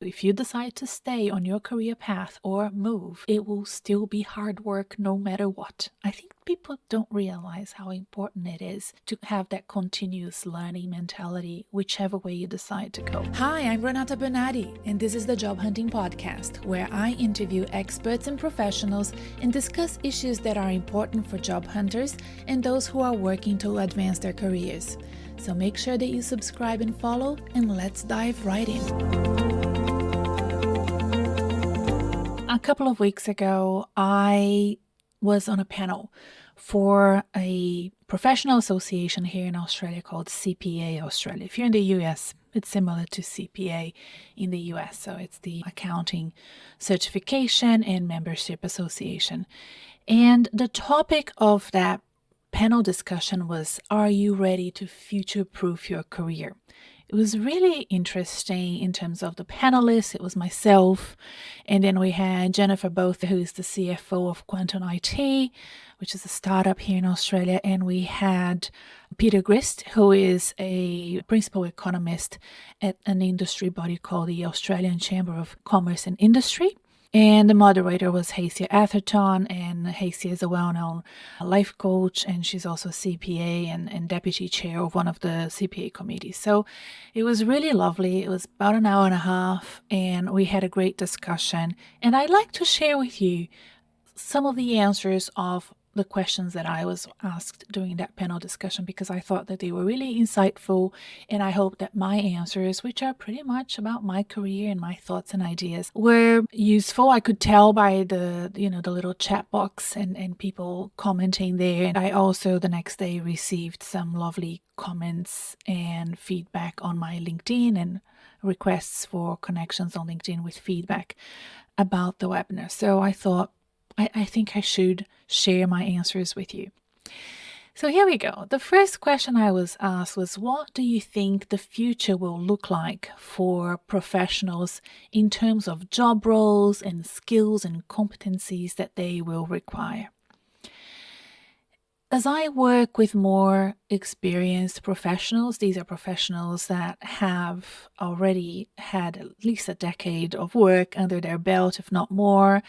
If you decide to stay on your career path or move, it will still be hard work no matter what. I think people don't realize how important it is to have that continuous learning mentality, whichever way you decide to go. Hi, I'm Renata Bernardi, and this is the Job Hunting Podcast, where I interview experts and professionals and discuss issues that are important for job hunters and those who are working to advance their careers. So make sure that you subscribe and follow, and let's dive right in. A couple of weeks ago, I was on a panel for a professional association here in Australia called CPA Australia. If you're in the US, it's similar to CPA in the US. So it's the Accounting Certification and Membership Association. And the topic of that panel discussion was, are you ready to future-proof your career? It was really interesting in terms of the panelists. It was myself, and then we had Jennifer Botha, who is the CFO of Quantum IT, which is a startup here in Australia, and we had Peter Grist, who is a principal economist at an industry body called the Australian Chamber of Commerce and Industry. And the moderator was Hacia Atherton, and Hacia is a well-known life coach, and she's also a CPA and deputy chair of one of the CPA committees. So it was really lovely. It was about an hour and a half, and we had a great discussion. And I'd like to share with you some of the answers of the questions that I was asked during that panel discussion, because I thought that they were really insightful, and I hope that my answers, which are pretty much about my career and my thoughts and ideas, were useful. I could tell by the little chat box and people commenting there. And I also the next day received some lovely comments and feedback on my LinkedIn and requests for connections on LinkedIn with feedback about the webinar. So I thought, I think I should share my answers with you. So here we go. The first question I was asked was, what do you think the future will look like for professionals in terms of job roles and skills and competencies that they will require? As I work with more experienced professionals, these are professionals that have already had at least a decade of work under their belt, if not more.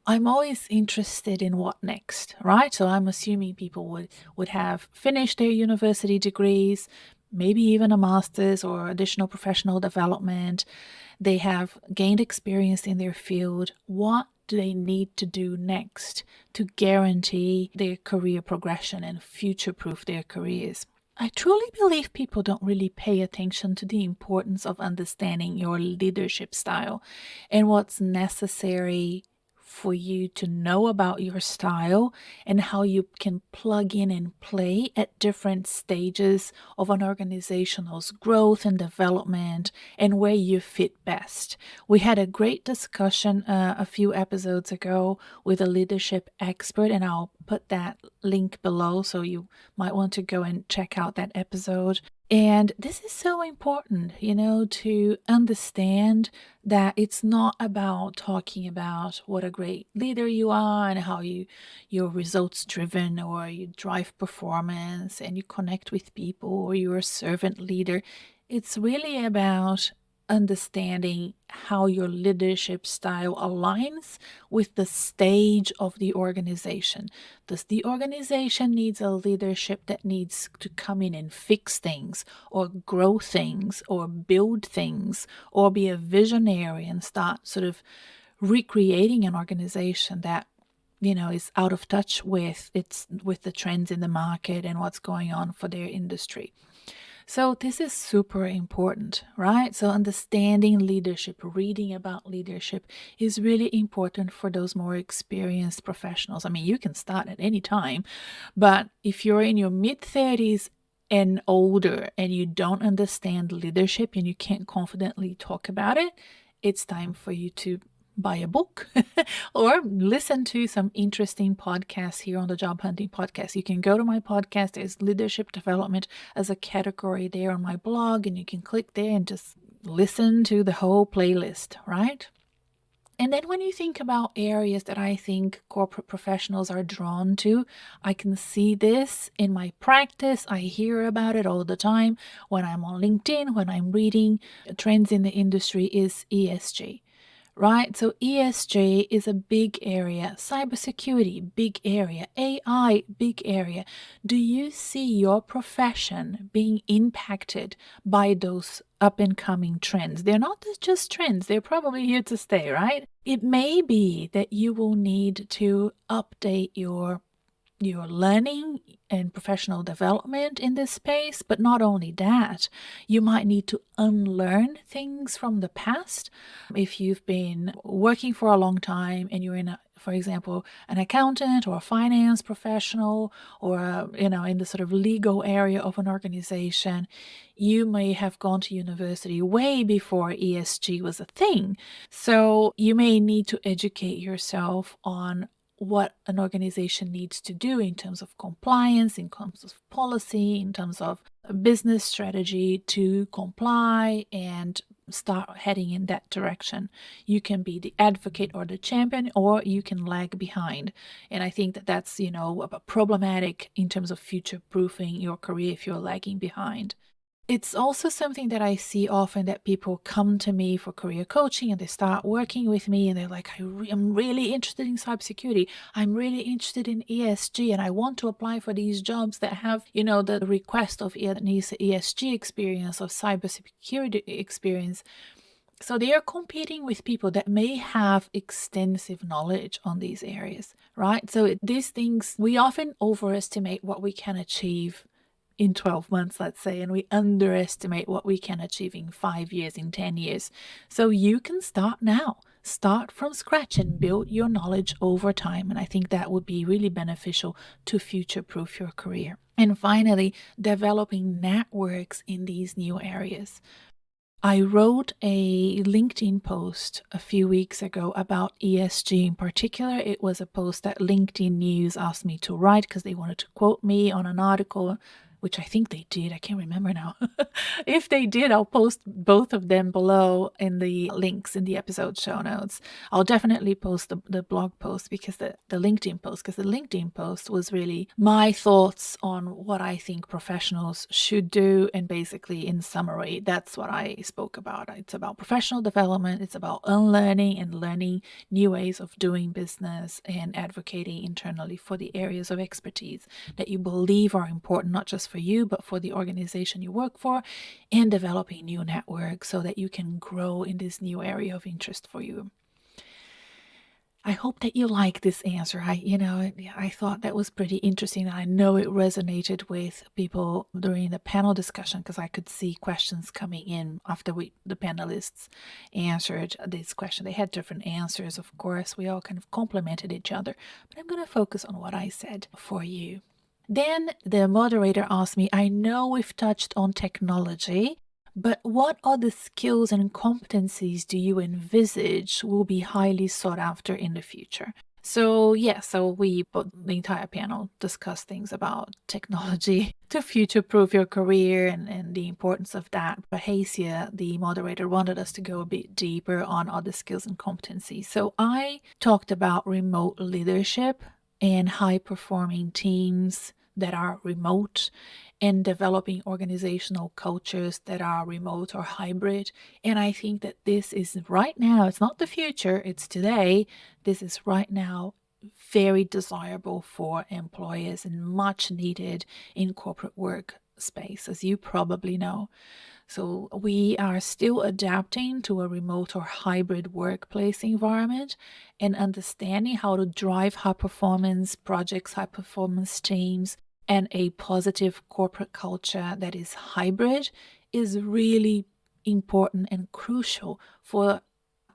I'm always interested in what next, right? So I'm assuming people would have finished their university degrees, maybe even a master's or additional professional development. They have gained experience in their field. What do they need to do next to guarantee their career progression and future-proof their careers? I truly believe people don't really pay attention to the importance of understanding your leadership style and what's necessary for you to know about your style and how you can plug in and play at different stages of an organization's growth and development and where you fit best. We had a great discussion a few episodes ago with a leadership expert, and I'll put that link below, so you might want to go and check out that episode. And this is so important, to understand that it's not about talking about what a great leader you are and how you're results driven, or you drive performance and you connect with people, or you're a servant leader. It's really about understanding how your leadership style aligns with the stage of the organization. Does the organization needs a leadership that needs to come in and fix things, or grow things, or build things, or be a visionary and start sort of recreating an organization that is out of touch with the trends in the market and what's going on for their industry? So this is super important, right? So understanding leadership, reading about leadership is really important for those more experienced professionals. I mean, you can start at any time, but if you're in your mid-30s and older and you don't understand leadership and you can't confidently talk about it, it's time for you to buy a book or listen to some interesting podcasts here on the Job Hunting Podcast. You can go to my podcast. There's leadership development as a category there on my blog, and you can click there and just listen to the whole playlist, right? And then when you think about areas that I think corporate professionals are drawn to, I can see this in my practice. I hear about it all the time when I'm on LinkedIn, when I'm reading trends in the industry, is ESG. Right? So ESG is a big area, cybersecurity, big area, AI, big area. Do you see your profession being impacted by those up and coming trends? They're not just trends, they're probably here to stay, right? It may be that you will need to update your learning and professional development in this space, but not only that, you might need to unlearn things from the past. If you've been working for a long time and you're for example, an accountant or a finance professional, or in the sort of legal area of an organization, you may have gone to university way before ESG was a thing. So you may need to educate yourself on what an organization needs to do in terms of compliance, in terms of policy, in terms of a business strategy to comply and start heading in that direction. You can be the advocate or the champion, or you can lag behind. And I think that that's, problematic in terms of future proofing your career if you're lagging behind. It's also something that I see often, that people come to me for career coaching and they start working with me and they're like, I'm really interested in cybersecurity. I'm really interested in ESG and I want to apply for these jobs that have, the request of ESG experience, of cybersecurity experience. So they are competing with people that may have extensive knowledge on these areas, right? So these things, we often overestimate what we can achieve in 12 months, let's say, and we underestimate what we can achieve in 5 years, in 10 years. So you can start now. Start from scratch and build your knowledge over time. And I think that would be really beneficial to future-proof your career. And finally, developing networks in these new areas. I wrote a LinkedIn post a few weeks ago about ESG in particular. It was a post that LinkedIn News asked me to write because they wanted to quote me on an article, which I think they did. I can't remember now. If they did, I'll post both of them below in the links in the episode show notes. I'll definitely post the blog post, because the LinkedIn post was really my thoughts on what I think professionals should do. And basically, in summary, that's what I spoke about. It's about professional development. It's about unlearning and learning new ways of doing business, and advocating internally for the areas of expertise that you believe are important, not just for you, but for the organization you work for, and developing new networks so that you can grow in this new area of interest for you. I hope that you like this answer. I thought that was pretty interesting. I know it resonated with people during the panel discussion, because I could see questions coming in after the panelists answered this question. They had different answers, of course. We all kind of complemented each other, but I'm going to focus on what I said for you. Then the moderator asked me, I know we've touched on technology, but what other skills and competencies do you envisage will be highly sought after in the future? So the entire panel discussed things about technology to future-proof your career, and the importance of that. But Hacia, the moderator, wanted us to go a bit deeper on other skills and competencies. So I talked about remote leadership and high-performing teams that are remote, and developing organizational cultures that are remote or hybrid. And I think that this is right now, it's not the future, it's today. This is right now very desirable for employers and much needed in corporate work space, as you probably know. So we are still adapting to a remote or hybrid workplace environment, and understanding how to drive high performance projects, high performance teams, and a positive corporate culture that is hybrid is really important and crucial for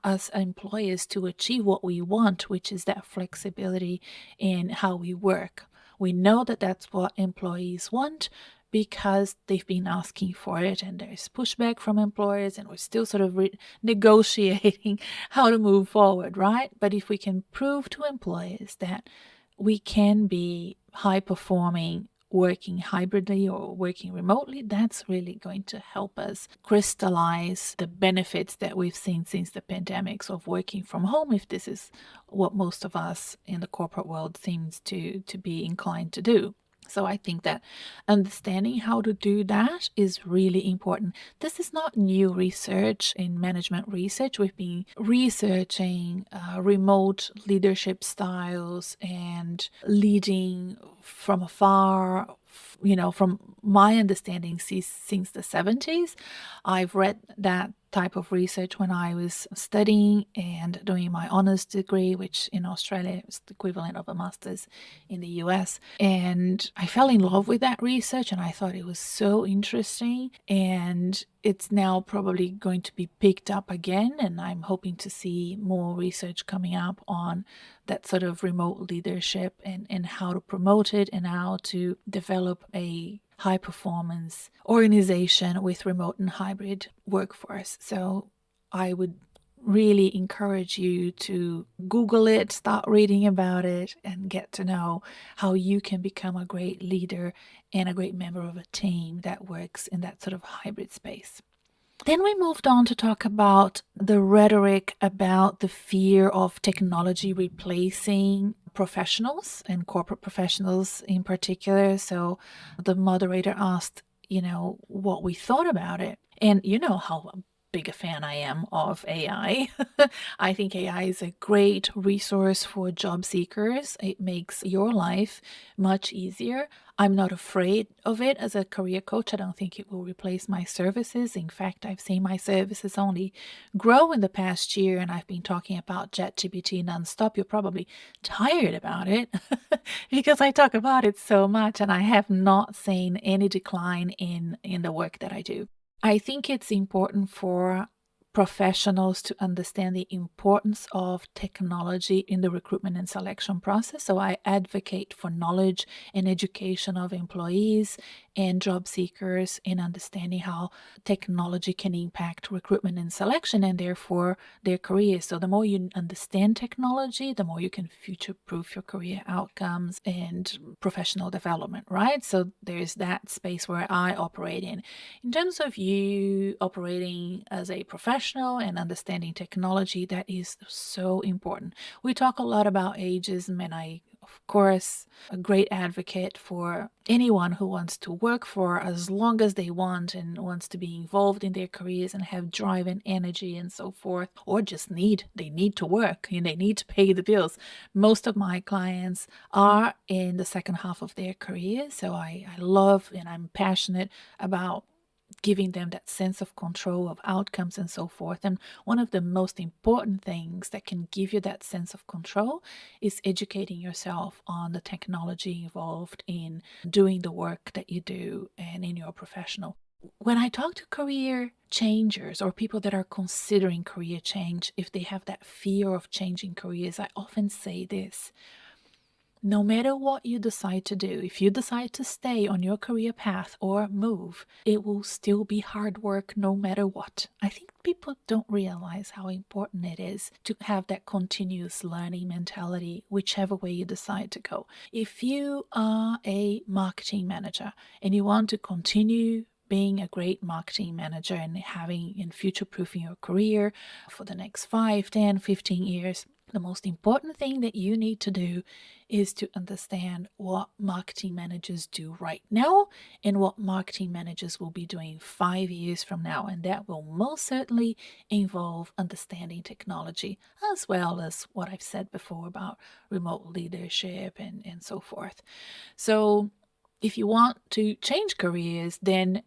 us employers to achieve what we want, which is that flexibility in how we work. We know that that's what employees want, because they've been asking for it, and there's pushback from employers, and we're still sort of negotiating how to move forward, right? But if we can prove to employers that we can be high performing working hybridly or working remotely, that's really going to help us crystallize the benefits that we've seen since the pandemics of working from home, if this is what most of us in the corporate world seems to be inclined to do. So I think that understanding how to do that is really important. This is not new research in management research. We've been researching remote leadership styles and leading from afar, from my understanding since the 70s. I've read that type of research when I was studying and doing my honors degree, which in Australia is the equivalent of a master's in the US. And I fell in love with that research and I thought it was so interesting. And it's now probably going to be picked up again. And I'm hoping to see more research coming up on that sort of remote leadership and how to promote it and how to develop a high performance organization with remote and hybrid workforce. So I would really encourage you to Google it, start reading about it, and get to know how you can become a great leader and a great member of a team that works in that sort of hybrid space. Then we moved on to talk about the rhetoric about the fear of technology replacing professionals and corporate professionals in particular. So the moderator asked, what we thought about it. And you know how big a fan I am of AI. I think AI is a great resource for job seekers. It makes your life much easier. I'm not afraid of it as a career coach. I don't think it will replace my services. In fact, I've seen my services only grow in the past year, and I've been talking about ChatGPT nonstop. You're probably tired about it because I talk about it so much, and I have not seen any decline in the work that I do. I think it's important for professionals to understand the importance of technology in the recruitment and selection process. So I advocate for knowledge and education of employees and job seekers in understanding how technology can impact recruitment and selection and therefore their careers. So the more you understand technology, the more you can future-proof your career outcomes and professional development, right? So there's that space where I operate in. In terms of you operating as a professional and understanding technology, that is so important. We talk a lot about ageism, and I, of course, a great advocate for anyone who wants to work for as long as they want and wants to be involved in their careers and have drive and energy and so forth, or just they need to work and they need to pay the bills. Most of my clients are in the second half of their career, so I love and I'm passionate about giving them that sense of control of outcomes and so forth. And one of the most important things that can give you that sense of control is educating yourself on the technology involved in doing the work that you do and in your professional. When I talk to career changers or people that are considering career change, if they have that fear of changing careers, I often say this: no matter what you decide to do, if you decide to stay on your career path or move, it will still be hard work no matter what. I think people don't realize how important it is to have that continuous learning mentality, whichever way you decide to go. If you are a marketing manager and you want to continue being a great marketing manager and having and future-proofing your career for the next 5, 10, 15 years, the most important thing that you need to do is to understand what marketing managers do right now and what marketing managers will be doing 5 years from now. And that will most certainly involve understanding technology, as well as what I've said before about remote leadership and so forth. So if you want to change careers, then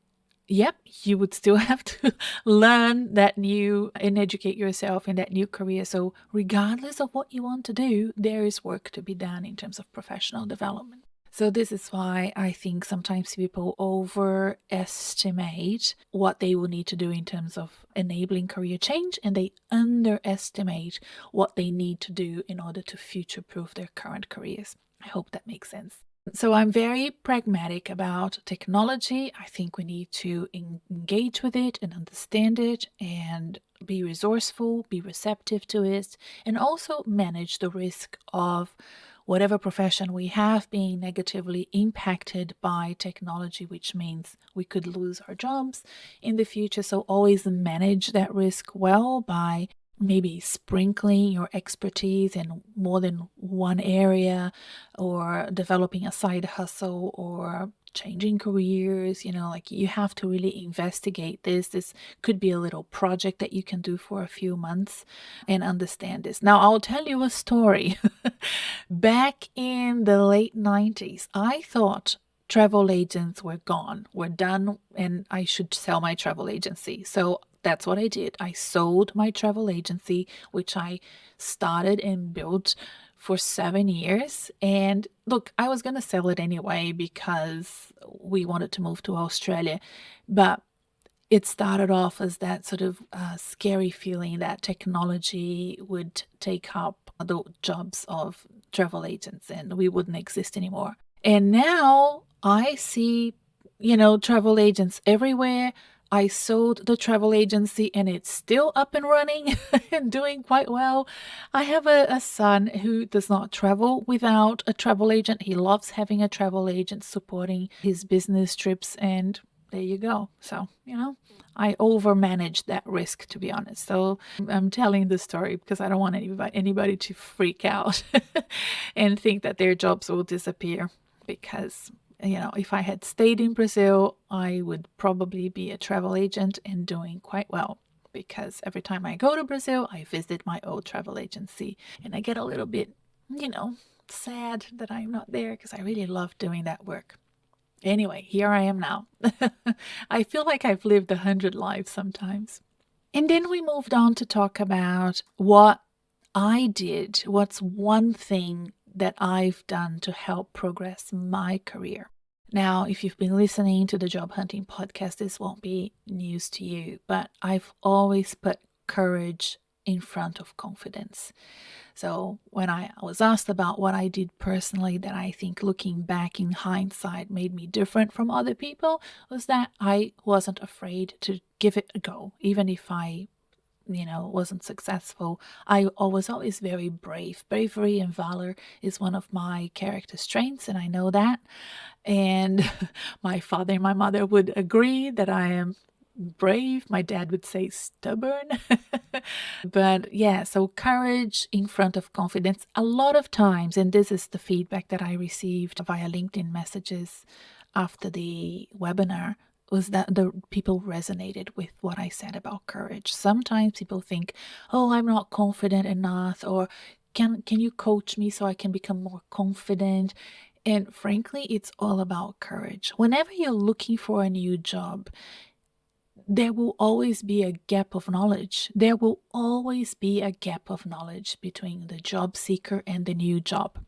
yep, you would still have to learn that new and educate yourself in that new career. So regardless of what you want to do, there is work to be done in terms of professional development. So this is why I think sometimes people overestimate what they will need to do in terms of enabling career change, and they underestimate what they need to do in order to future-proof their current careers. I hope that makes sense. So I'm very pragmatic about technology. I think we need to engage with it and understand it and be resourceful, be receptive to it, and also manage the risk of whatever profession we have being negatively impacted by technology, which means we could lose our jobs in the future. So always manage that risk well by maybe sprinkling your expertise in more than one area, or developing a side hustle, or changing careers. Like, you have to really investigate this could be a little project that you can do for a few months and understand this. Now, I'll tell you a story. Back in the late 90s, I thought travel agents were gone, were done, and I should sell my travel agency. So that's what I did. I sold my travel agency, which I started and built for 7 years. And look, I was going to sell it anyway because we wanted to move to Australia. But it started off as that sort of scary feeling that technology would take up the jobs of travel agents and we wouldn't exist anymore. And now I see, travel agents everywhere. I sold the travel agency and it's still up and running and doing quite well. I have a son who does not travel without a travel agent. He loves having a travel agent supporting his business trips, and there you go. So, I overmanaged that risk, to be honest. So I'm telling the story because I don't want anybody to freak out and think that their jobs will disappear. Because, if I had stayed in Brazil, I would probably be a travel agent and doing quite well. Because every time I go to Brazil, I visit my old travel agency and I get a little bit, sad that I'm not there because I really love doing that work. Anyway, here I am now. I feel like I've lived 100 lives sometimes. And then we moved on to talk about what I did. What's one thing that I've done to help progress my career? Now, if you've been listening to the Job Hunting podcast, this won't be news to you, but I've always put courage in front of confidence. So when I was asked about what I did personally that I think, looking back in hindsight, made me different from other people, was that I wasn't afraid to give it a go. Even if I wasn't successful, I was always very brave. Bravery and valor is one of my character strengths, and I know that. And my father and my mother would agree that I am brave. My dad would say stubborn. But yeah, so courage in front of confidence. A lot of times, and this is the feedback that I received via LinkedIn messages after the webinar, was that the people resonated with what I said about courage. Sometimes people think, oh, I'm not confident enough, or can you coach me so I can become more confident? And frankly, it's all about courage. Whenever you're looking for a new job, there will always be a gap of knowledge. There will always be a gap of knowledge between the job seeker and the new job,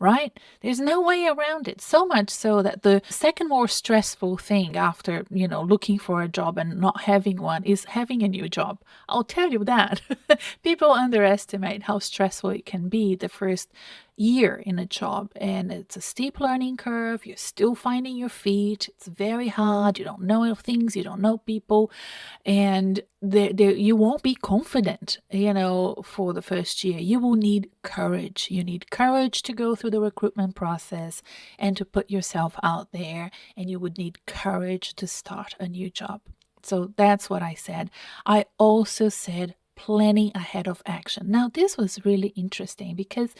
right? There's no way around it. So much so that the second more stressful thing after, looking for a job and not having one is having a new job. I'll tell you that. People underestimate how stressful it can be the first year in a job, and it's a steep learning curve. You're still finding your feet. It's very hard. You don't know things. You don't know people, and you won't be confident, for the first year. You will need courage. You need courage to go through the recruitment process and to put yourself out there, and you would need courage to start a new job. So that's what I said. I also said planning ahead of action. Now, this was really interesting because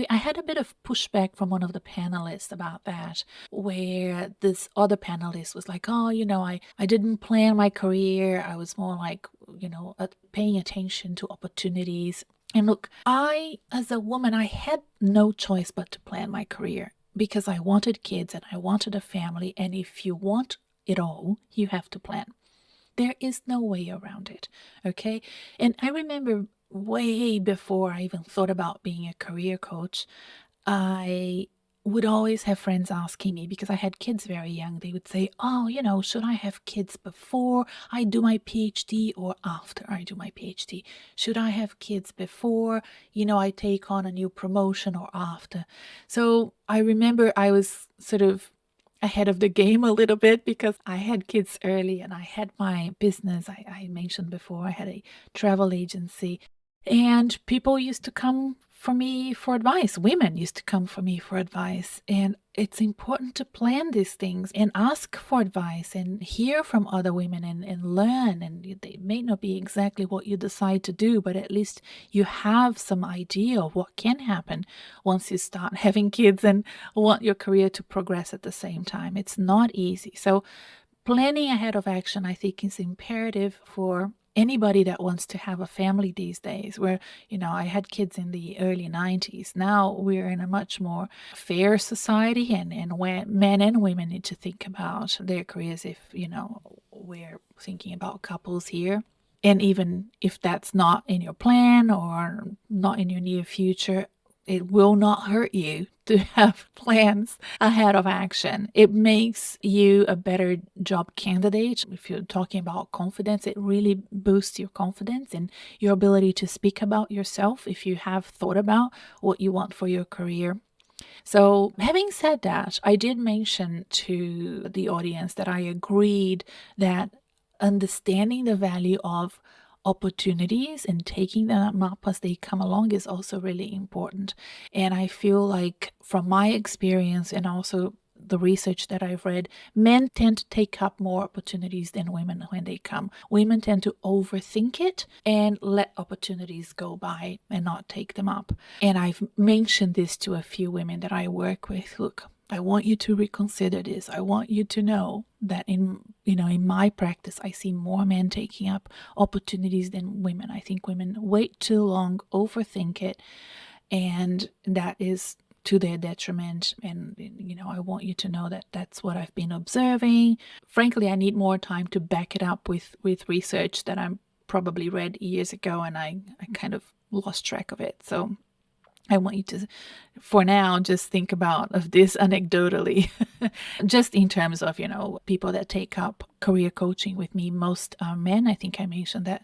I had a bit of pushback from one of the panelists about that, where this other panelist was like, oh, I didn't plan my career. I was more like, paying attention to opportunities. And look, as a woman, I had no choice but to plan my career because I wanted kids and I wanted a family. And if you want it all, you have to plan. There is no way around it, okay? And I remember way before I even thought about being a career coach, I would always have friends asking me, because I had kids very young, they would say, oh, should I have kids before I do my PhD or after I do my PhD? Should I have kids before, I take on a new promotion, or after? So I remember I was sort of ahead of the game a little bit because I had kids early and I had my business. I mentioned before I had a travel agency, and people used to come for me for advice. Women used to come for me for advice. And it's important to plan these things and ask for advice and hear from other women and learn. And they may not be exactly what you decide to do, but at least you have some idea of what can happen once you start having kids and want your career to progress at the same time. It's not easy. So planning ahead of action, I think, is imperative for anybody that wants to have a family these days. Where, I had kids in the early 90s. Now we're in a much more fair society, and when men and women need to think about their careers if, we're thinking about couples here. And even if that's not in your plan or not in your near future, it will not hurt you to have plans ahead of action. It makes you a better job candidate. If you're talking about confidence, it really boosts your confidence and your ability to speak about yourself if you have thought about what you want for your career. So, having said that, I did mention to the audience that I agreed that understanding the value of opportunities and taking them up as they come along is also really important. And I feel like, from my experience and also the research that I've read, men tend to take up more opportunities than women when they come. Women tend to overthink it and let opportunities go by and not take them up. And I've mentioned this to a few women that I work with. Look, I want you to reconsider this. I want you to know that in my practice, I see more men taking up opportunities than women. I think women wait too long, overthink it, and that is to their detriment. And, I want you to know that that's what I've been observing. Frankly, I need more time to back it up with research that I probably read years ago, and I kind of lost track of it. So I want you to, for now, just think about of this anecdotally, just in terms of, people that take up career coaching with me. Most are men. I think I mentioned that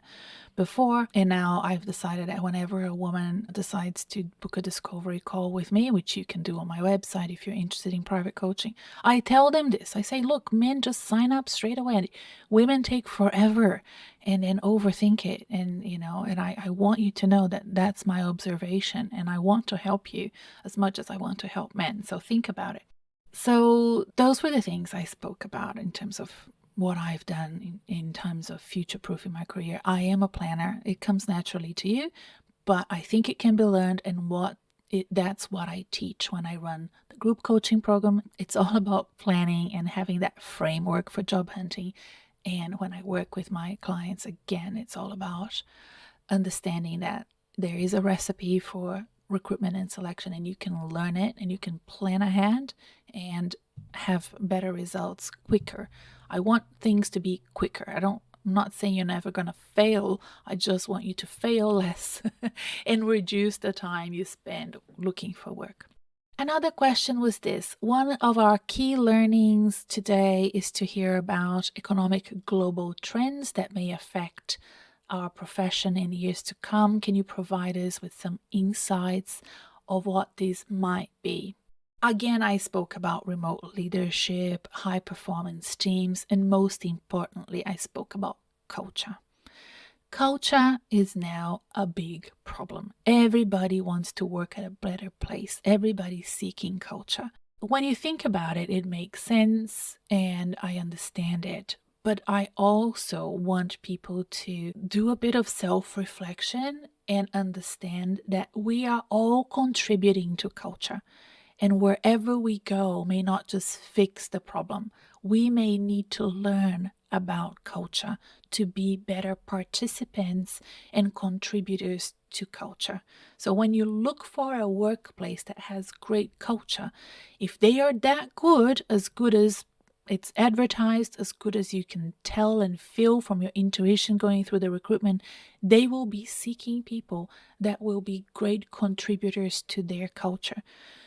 before. And now I've decided that whenever a woman decides to book a discovery call with me, which you can do on my website if you're interested in private coaching, I tell them this. I say, look, men just sign up straight away. Women take forever and then overthink it. And, and I want you to know that that's my observation, and I want to help you as much as I want to help men. So think about it. So those were the things I spoke about in terms of what I've done in terms of future-proofing my career. I am a planner. It comes naturally to you, but I think it can be learned, and that's what I teach when I run the group coaching program. It's all about planning and having that framework for job hunting. And when I work with my clients, again, it's all about understanding that there is a recipe for recruitment and selection, and you can learn it and you can plan ahead and have better results quicker. I want things to be quicker. I'm not saying you're never going to fail. I just want you to fail less and reduce the time you spend looking for work. Another question was this. One of our key learnings today is to hear about economic global trends that may affect our profession in years to come. Can you provide us with some insights of what these might be? Again, I spoke about remote leadership, high performance teams, and most importantly, I spoke about culture. Culture is now a big problem. Everybody wants to work at a better place. Everybody's seeking culture. When you think about it, it makes sense and I understand it. But I also want people to do a bit of self-reflection and understand that we are all contributing to culture. And wherever we go may not just fix the problem. We may need to learn about culture to be better participants and contributors to culture. So when you look for a workplace that has great culture, if they are that good as it's advertised, as good as you can tell and feel from your intuition going through the recruitment, they will be seeking people that will be great contributors to their culture.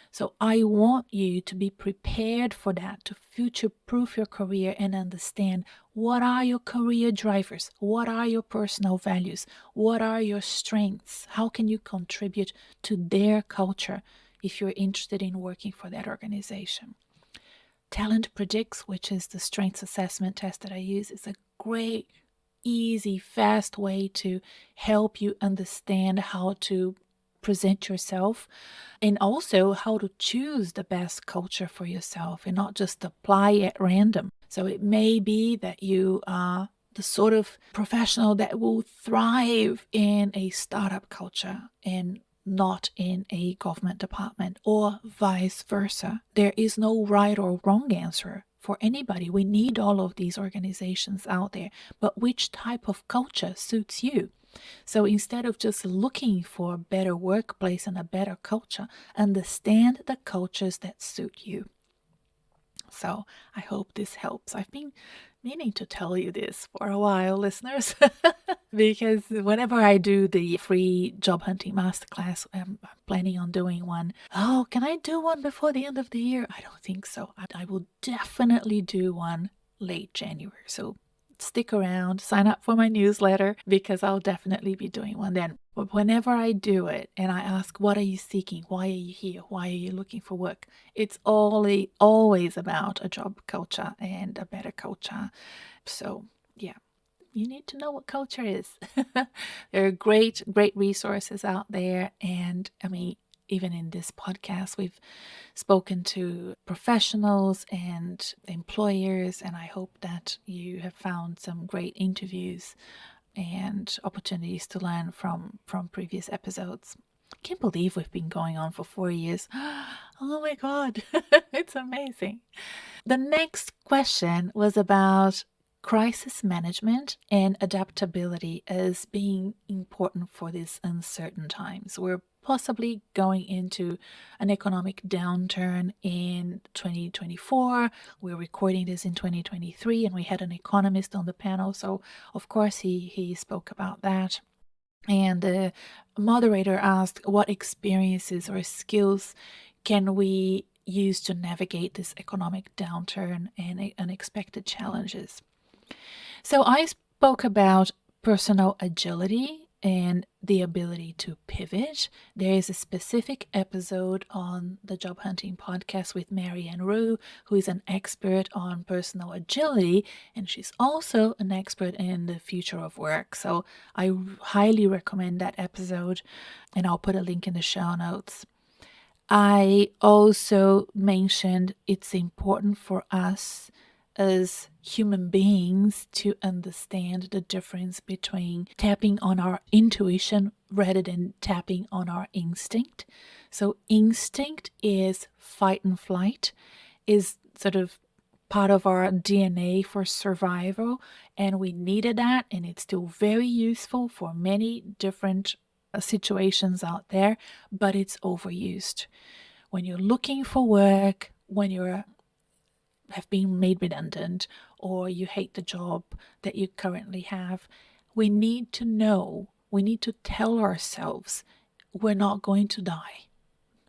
So I want you to be prepared for that, to future-proof your career and understand what are your career drivers, what are your personal values, what are your strengths, how can you contribute to their culture if you're interested in working for that organization. Talent Predicts, which is the strengths assessment test that I use, is a great, easy, fast way to help you understand how to present yourself, and also how to choose the best culture for yourself and not just apply at random. So it may be that you are the sort of professional that will thrive in a startup culture and not in a government department, or vice versa. There is no right or wrong answer for anybody. We need all of these organizations out there, but which type of culture suits you? So instead of just looking for a better workplace and a better culture, understand the cultures that suit you. So I hope this helps. I've been meaning to tell you this for a while, listeners, because whenever I do the free job hunting masterclass, I'm planning on doing one. Oh, can I do one before the end of the year? I don't think so. I will definitely do one late January. So stick around, sign up for my newsletter, because I'll definitely be doing one then. But whenever I do it and I ask, what are you seeking? Why are you here? Why are you looking for work? It's always about a job culture and a better culture. So yeah, you need to know what culture is. There are great resources out there. And I mean, even in this podcast, we've spoken to professionals and employers, and I hope that you have found some great interviews and opportunities to learn from previous episodes. Can't believe we've been going on for 4 years. Oh my God, it's amazing. The next question was about crisis management and adaptability as being important for these uncertain times. We're possibly going into an economic downturn in 2024. We're recording this in 2023, and we had an economist on the panel, so of course he spoke about that. And the moderator asked, what experiences or skills can we use to navigate this economic downturn and unexpected challenges? So I spoke about personal agility and the ability to pivot. There is a specific episode on the Job Hunting podcast with Marianne Roux, who is an expert on personal agility, and she's also an expert in the future of work. So I highly recommend that episode, and I'll put a link in the show notes. I also mentioned it's important for us as human beings to understand the difference between tapping on our intuition rather than tapping on our instinct. So instinct is fight and flight, is sort of part of our DNA for survival, and we needed that, and it's still very useful for many different situations out there, but it's overused. When you're looking for work, when you have been made redundant, or you hate the job that you currently have, we need to know, we need to tell ourselves we're not going to die,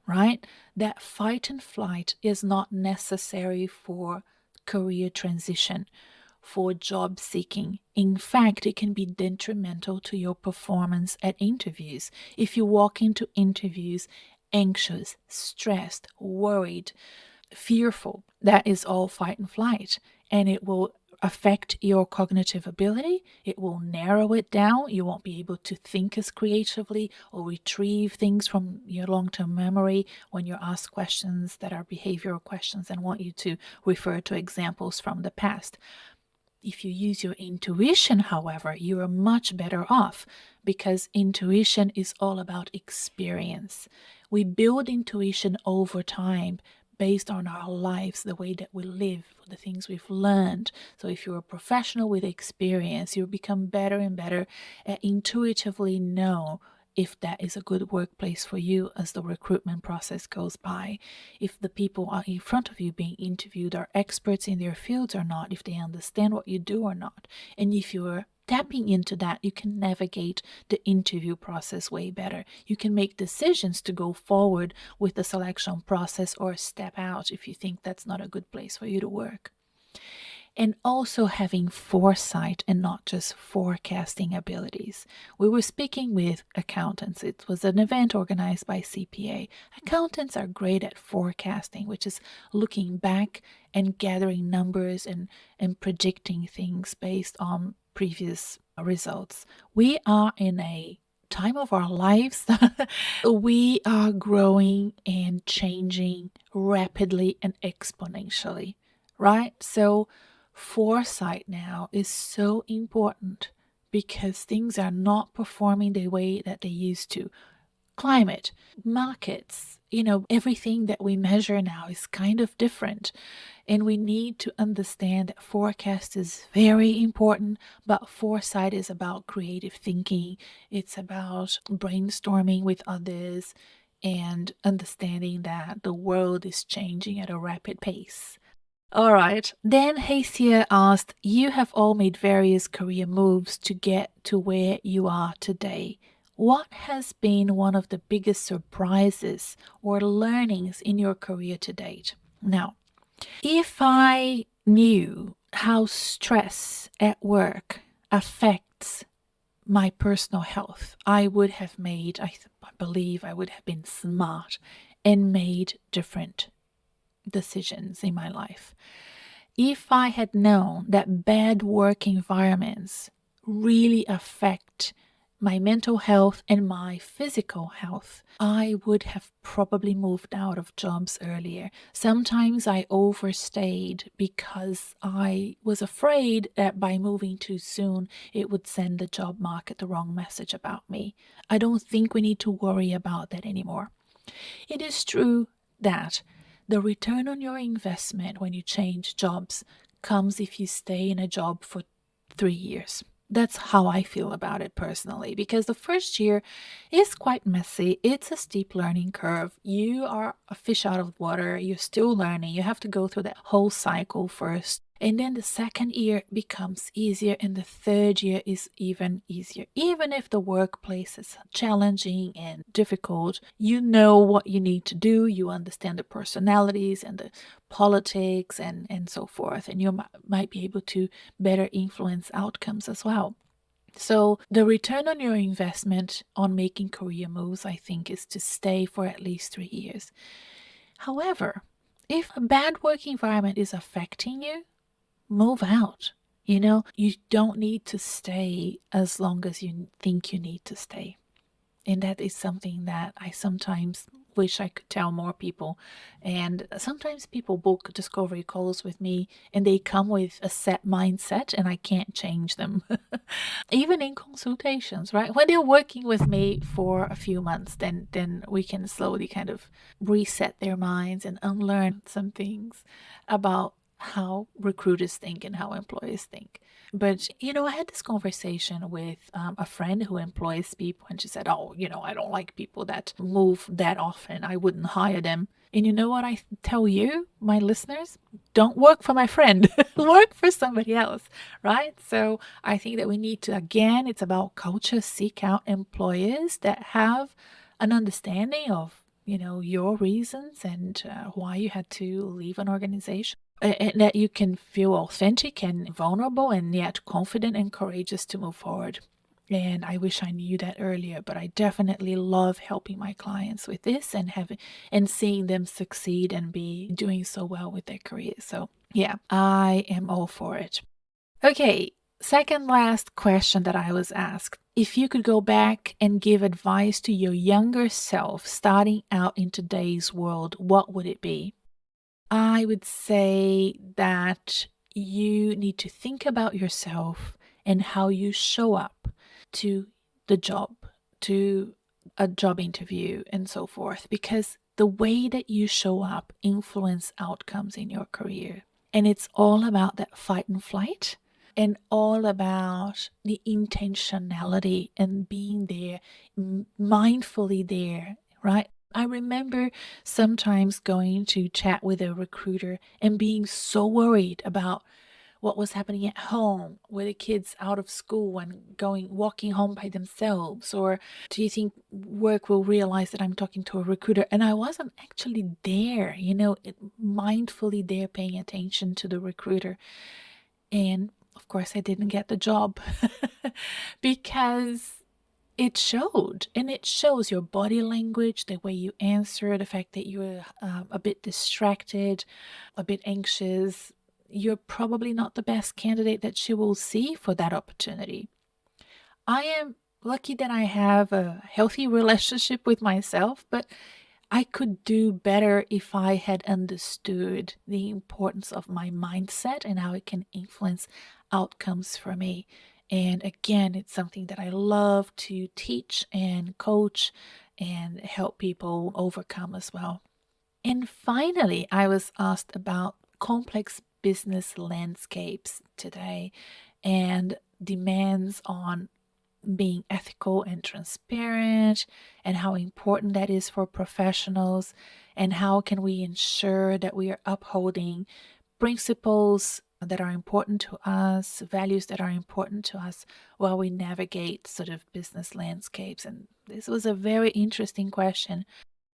right? That fight and flight is not necessary for career transition, for job seeking. In fact, it can be detrimental to your performance at interviews. If you walk into interviews anxious, stressed, worried, fearful, that is all fight and flight, and it will affect your cognitive ability. It will narrow it down. You won't be able to think as creatively or retrieve things from your long-term memory when you're asked questions that are behavioral questions and want you to refer to examples from the past. If you use your intuition, however, you are much better off, because intuition is all about experience. We build intuition over time based on our lives, the way that we live, the things we've learned. So if you're a professional with experience, you become better and better at intuitively know if that is a good workplace for you as the recruitment process goes by, if the people are in front of you being interviewed are experts in their fields or not, if they understand what you do or not. And if you're tapping into that, you can navigate the interview process way better. You can make decisions to go forward with the selection process or step out if you think that's not a good place for you to work. And also having foresight and not just forecasting abilities. We were speaking with accountants. It was an event organized by CPA. Accountants are great at forecasting, which is looking back and gathering numbers and predicting things based on previous results. We are in a time of our lives, we are growing and changing rapidly and exponentially, right? So, foresight now is so important because things are not performing the way that they used to. Climate, markets, everything that we measure now is kind of different. And we need to understand that forecast is very important, but foresight is about creative thinking. It's about brainstorming with others and understanding that the world is changing at a rapid pace. All right. Then Hacia asked, you have all made various career moves to get to where you are today. What has been one of the biggest surprises or learnings in your career to date? Now, if I knew how stress at work affects my personal health, I would have made, I believe I would have been smart and made different decisions in my life. If I had known that bad work environments really affect my mental health and my physical health, I would have probably moved out of jobs earlier. Sometimes I overstayed because I was afraid that by moving too soon, it would send the job market the wrong message about me. I don't think we need to worry about that anymore. It is true that the return on your investment when you change jobs comes if you stay in a job for 3 years. That's how I feel about it personally, because the first year is quite messy. It's a steep learning curve. You are a fish out of water. You're still learning. You have to go through that whole cycle first. And then the second year becomes easier, and the third year is even easier. Even if the workplace is challenging and difficult, you know what you need to do. You understand the personalities and the politics and so forth. And you might be able to better influence outcomes as well. So, the return on your investment on making career moves, I think, is to stay for at least 3 years. However, if a bad work environment is affecting you, move out. You don't need to stay as long as you think you need to stay. And that is something that I sometimes wish I could tell more people. And sometimes people book discovery calls with me and they come with a set mindset and I can't change them. Even in consultations, right? When they're working with me for a few months, then we can slowly kind of reset their minds and unlearn some things about how recruiters think and how employers think. But, I had this conversation with a friend who employs people, and she said, oh, I don't like people that move that often. I wouldn't hire them. And you know what I tell you, my listeners? Don't work for my friend. Work for somebody else, right? So I think that we need to, again, it's about culture, seek out employers that have an understanding of, your reasons and why you had to leave an organization. And that you can feel authentic and vulnerable and yet confident and courageous to move forward. And I wish I knew that earlier, but I definitely love helping my clients with this and seeing them succeed and be doing so well with their careers. So yeah, I am all for it. Okay, second last question that I was asked. If you could go back and give advice to your younger self starting out in today's world, what would it be? I would say that you need to think about yourself and how you show up to the job, to a job interview, and so forth, because the way that you show up influence outcomes in your career. And it's all about that fight and flight and all about the intentionality and being there, mindfully there, right? I remember sometimes going to chat with a recruiter and being so worried about what was happening at home with the kids out of school and walking home by themselves. Or do you think work will realize that I'm talking to a recruiter? And I wasn't actually there, mindfully there paying attention to the recruiter. And of course, I didn't get the job because it showed, and it shows your body language, the way you answer, the fact that you're a bit distracted, a bit anxious. You're probably not the best candidate that she will see for that opportunity. I am lucky that I have a healthy relationship with myself, but I could do better if I had understood the importance of my mindset and how it can influence outcomes for me. And again, it's something that I love to teach and coach and help people overcome as well. And finally, I was asked about complex business landscapes today and demands on being ethical and transparent, and how important that is for professionals, and how can we ensure that we are upholding principles that are important to us, values that are important to us while we navigate sort of business landscapes. And this was a very interesting question.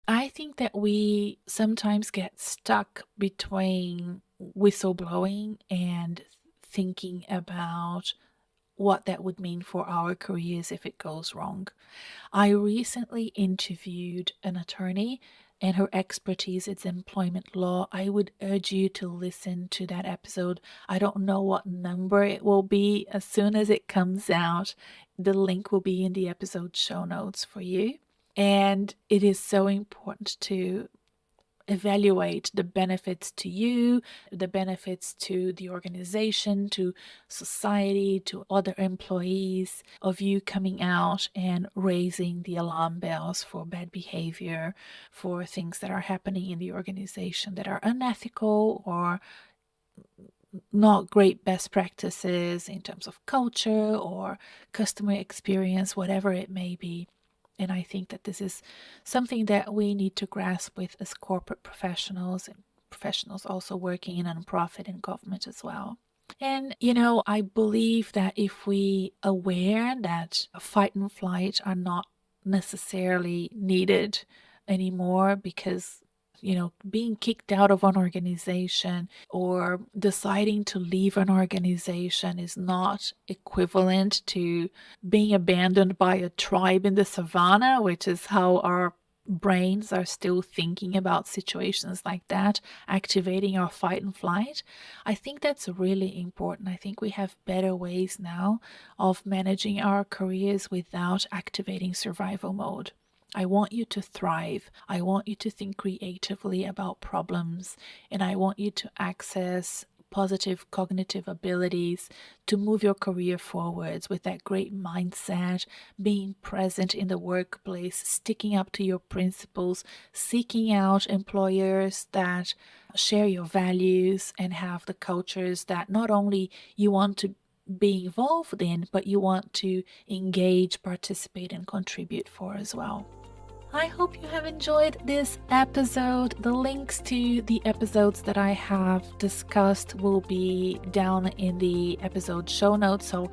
I think that we sometimes get stuck between whistleblowing and thinking about what that would mean for our careers if it goes wrong. I recently interviewed an attorney, and her expertise is employment law. I would urge you to listen to that episode. I don't know what number it will be. As soon as it comes out, the link will be in the episode show notes for you. And it is so important to evaluate the benefits to you, the benefits to the organization, to society, to other employees of you coming out and raising the alarm bells for bad behavior, for things that are happening in the organization that are unethical or not great best practices in terms of culture or customer experience, whatever it may be. And I think that this is something that we need to grasp with as corporate professionals and professionals also working in nonprofit and government as well. And, I believe that if we aware that fight and flight are not necessarily needed anymore because being kicked out of an organization or deciding to leave an organization is not equivalent to being abandoned by a tribe in the savannah, which is how our brains are still thinking about situations like that, activating our fight and flight. I think that's really important. I think we have better ways now of managing our careers without activating survival mode. I want you to thrive. I want you to think creatively about problems, and I want you to access positive cognitive abilities to move your career forwards with that great mindset, being present in the workplace, sticking up to your principles, seeking out employers that share your values and have the cultures that not only you want to be involved in, but you want to engage, participate, and contribute for as well. I hope you have enjoyed this episode. The links to the episodes that I have discussed will be down in the episode show notes. So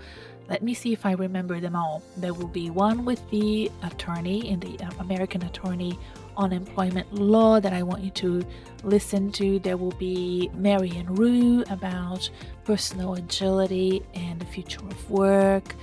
let me see if I remember them all. There will be one with the attorney in the American attorney on employment law that I want you to listen to. There will be Mary and Rue about personal agility and the future of work.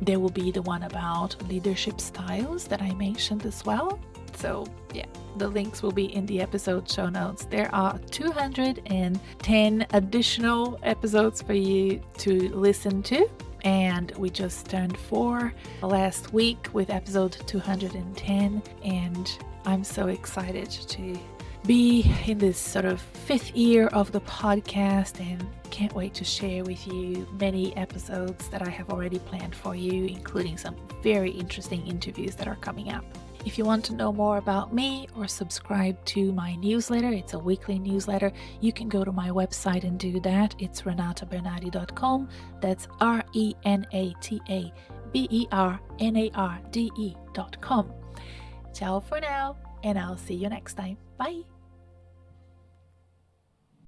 There will be the one about leadership styles that I mentioned as well. So yeah, the links will be in the episode show notes. There are 210 additional episodes for you to listen to. And we just turned 4 last week with episode 210. And I'm so excited to be in this sort of 5th year of the podcast and can't wait to share with you many episodes that I have already planned for you, including some very interesting interviews that are coming up. If you want to know more about me or subscribe to my newsletter, it's a weekly newsletter, you can go to my website and do that. It's renatabernardi.com. That's RENATABERNARDE.com. Ciao for now, and I'll see you next time. Bye.